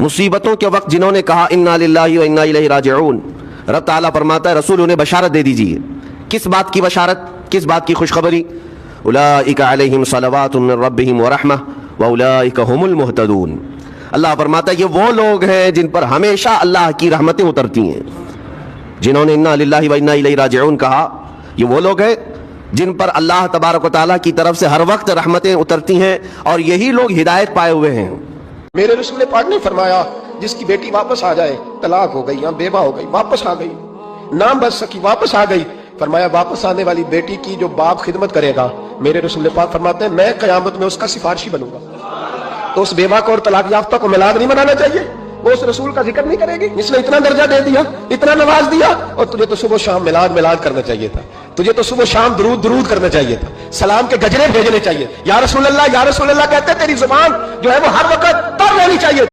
मुसीबतों के वक्त जिन्होंने कहा इन्ना लिल्लाहि व इन्ना इलैहि राजिऊन, रब ताला फरमाता है रसूल उन्हें बशारत दे दीजिए। किस बात की बशारत, किस बात की खुशखबरी? उलाइका अलैहिम सलवातुम मिन रब्बिहिम व रहमह व उलाइका हुमुल मुहतदून। अल्लाह फरमाता है ये वो लोग हैं जिन पर हमेशा अल्लाह की रहमतें उतरती हैं। जिन्होंने इन्ना लिल्लाहि व इन्ना इलैहि राजिऊन कहा, ये वो लोग हैं जिन पर अल्लाह तबारक व तआला की तरफ से हर वक्त रहमतें उतरती हैं, और यही लोग हिदायत पाए हुए हैं। मेरे रसूल पाक ने फरमाया जिसकी बेटी वापस आ जाए, तलाक हो गई या बेवा हो गई, वापस आ गई, ना बच सकी वापस आ गई, फरमाया वापस आने वाली बेटी की जो बाप खिदमत करेगा, मेरे रसूल पाक फरमाते हैं मैं क़यामत में उसका सिफारिशी बनूंगा। तो उस बेवा को और तलाक याफ्ता को मिलाद नहीं बनाना चाहिए? वो उस रसूल का जिक्र नहीं करेगी जिसने इतना दर्जा दे दिया, इतना नवाज दिया? और तुझे तो सुबह शाम मिलाद मिलाद करना चाहिए था, तुझे तो सुबह शाम दुरूद दुरूद करना चाहिए था, सलाम के गजरे भेजने चाहिए। या रसूल अल्लाह कहते तेरी जुबान जो है वो हर वक्त तर रहनी चाहिए।